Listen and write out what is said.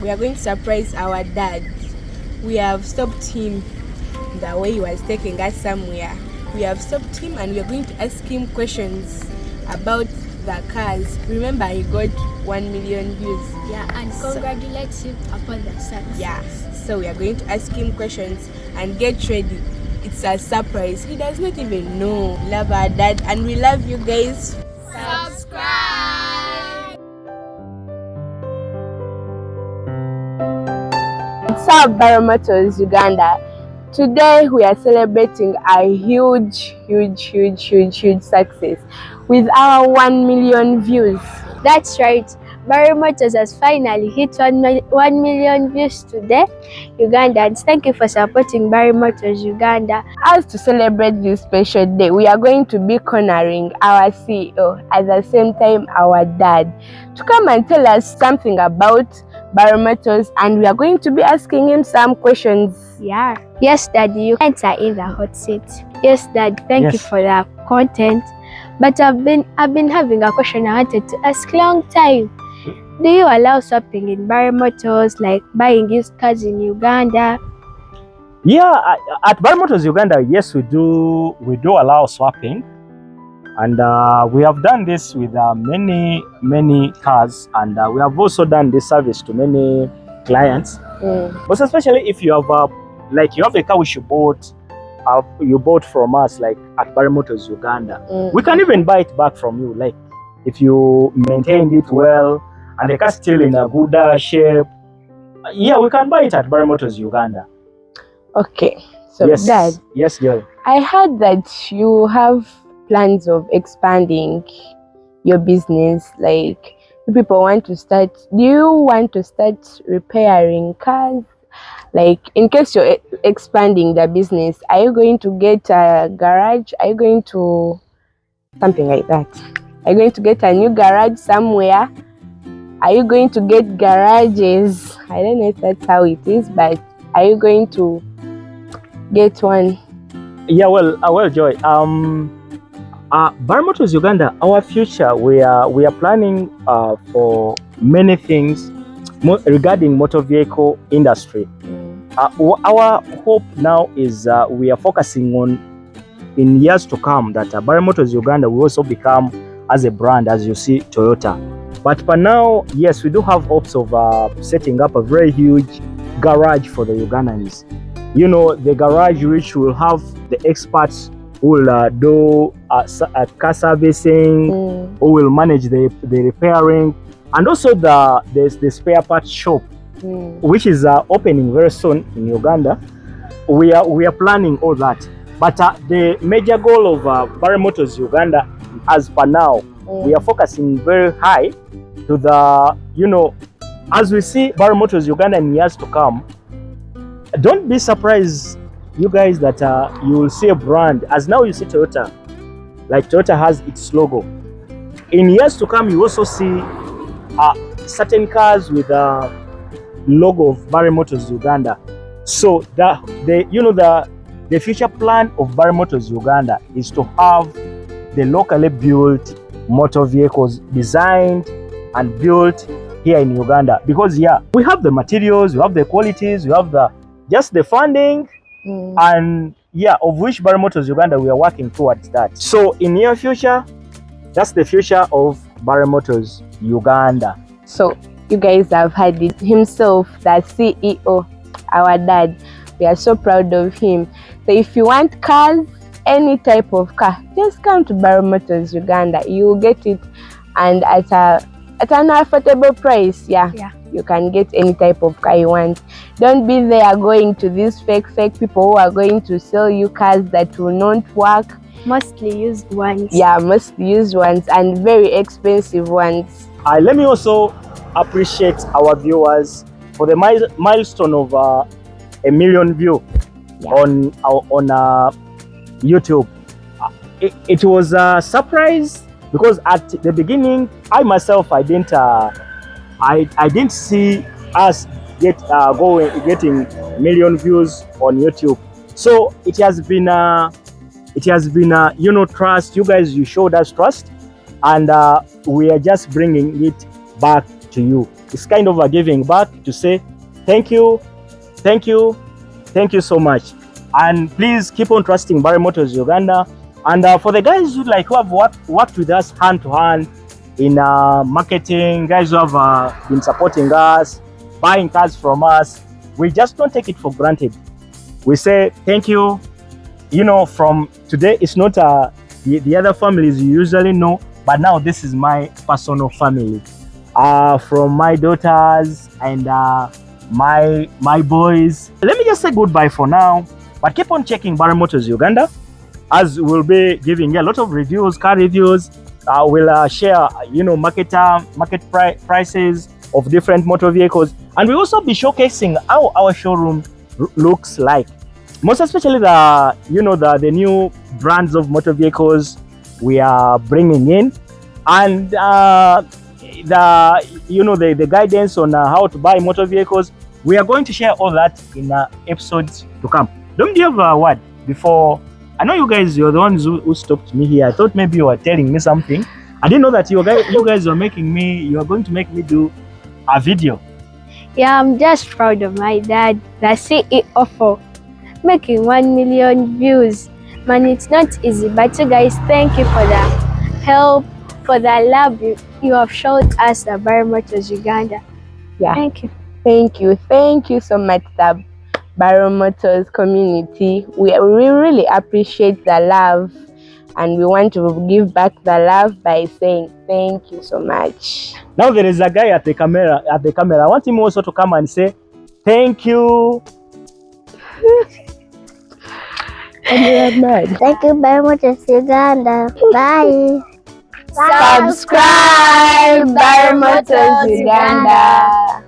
We are going to surprise our dad. We have stopped him the way he was taking us somewhere. We have stopped him and we are going to ask him questions about the cars. Remember, he got 1 million views. Yeah, and congratulate him upon the success. Yeah, so we are going to ask him questions and get ready. It's a surprise. He does not even know. We love our dad and we love you guys. Subscribe! What's up, Motors Uganda? Today we are celebrating a huge success with our 1 million views. That's right. Motors has finally hit 1 million views today. Ugandans, thank you for supporting Motors Uganda. As to celebrate this special day, we are going to be cornering our CEO at the same time our dad to come and tell us something about Motors, and we are going to be asking him some questions. Yeah. Yes, Dad, you enter in the hot seat. Yes, Dad, thank you for the content. But I've been having a question I wanted to ask long time. Do you allow swapping in Motors, like buying used cars in Uganda? Yeah, at Motors Uganda, yes, we do allow swapping, and we have done this with many cars, and we have also done this service to many clients. But especially if you have you have a car which you bought from us, like at Motors Uganda, we can even buy it back from you, like if you maintained it well and the car still in a good shape. Yeah, we can buy it at Motors Uganda. Okay, so yes, Dad. Yes, girl. I heard that you have plans of expanding your business. Like, people want to start. Do you want to start repairing cars? Like, in case you're expanding the business, are you going to get a garage? Are you going to something like that? Are you going to get a new garage somewhere? Are you going to get garages? I don't know if that's how it is, but are you going to get one? Yeah, well, Joy. Motors Uganda, our future, we are planning for many things regarding motor vehicle industry. Our hope now is we are focusing on, in years to come, that Motors Uganda will also become as a brand, as you see Toyota. But for now, yes, we do have hopes of setting up a very huge garage for the Ugandans. You know, the garage which will have the experts who will do car servicing, who will manage the repairing, and also the spare parts shop, which is opening very soon in Uganda. We are planning all that. But the major goal of Motors Uganda, as for now, we are focusing very high to the, as we see Motors Uganda in years to come. Don't be surprised, you guys, that you will see a brand, as now you see Toyota, like Toyota has its logo. In years to come, you also see certain cars with a logo of Motors Uganda. So the future plan of Motors Uganda is to have the locally built motor vehicles designed and built here in Uganda, because we have the materials, we have the qualities, we have just the funding, and of which Motors Uganda, we are working towards that. So in near future, that's the future of Motors Uganda. So you guys have heard it himself, the CEO, our dad. We are so proud of him. So if you want cars, any type of car, just come to Motors Uganda. You will get it, and at an affordable price. You can get any type of car you want. Don't be there going to these fake people who are going to sell you cars that will not work. Mostly used ones. Yeah, mostly used ones, and very expensive ones. Let me also appreciate our viewers for the milestone of 1 million view on YouTube. It was a surprise, because at the beginning, I myself, I didn't see us getting 1 million views on YouTube. So it has been trust. You guys, you showed us trust, and we are just bringing it back to you. it's kind of a giving back to say thank you, thank you, thank you so much. And please keep on trusting Barry Motors Uganda. And for the guys who have worked with us hand to hand in marketing, guys who have been supporting us, buying cars from us, we just don't take it for granted. We say thank you. You know, from today, it's not the other families you usually know, but now this is my personal family. From my daughters and my boys. Let me just say goodbye for now, but keep on checking Barry Motors Uganda, as we'll be giving you a lot of reviews, car reviews. We'll share, market prices of different motor vehicles, and we'll also be showcasing how our showroom looks like. Most especially the new brands of motor vehicles we are bringing in, and the guidance on how to buy motor vehicles. We are going to share all that in episodes to come. Don't you have a word before? I know you guys, you're the ones who stopped me here. I thought maybe you were telling me something. I didn't know that you guys were you are going to make me do a video. Yeah, I'm just proud of my dad, the CEO, for making 1 million views. Man, it's not easy, but you guys, thank you for the help, for the love you have showed us at Barry Motors Uganda. Yeah. Thank you. Thank you so much, the Barry Motors community. We really appreciate the love, and we want to give back the love by saying thank you so much. Now there is a guy at the camera. I want him also to come and say thank you. Thank you very much, Uganda. Bye. Subscribe Barry Motors Uganda.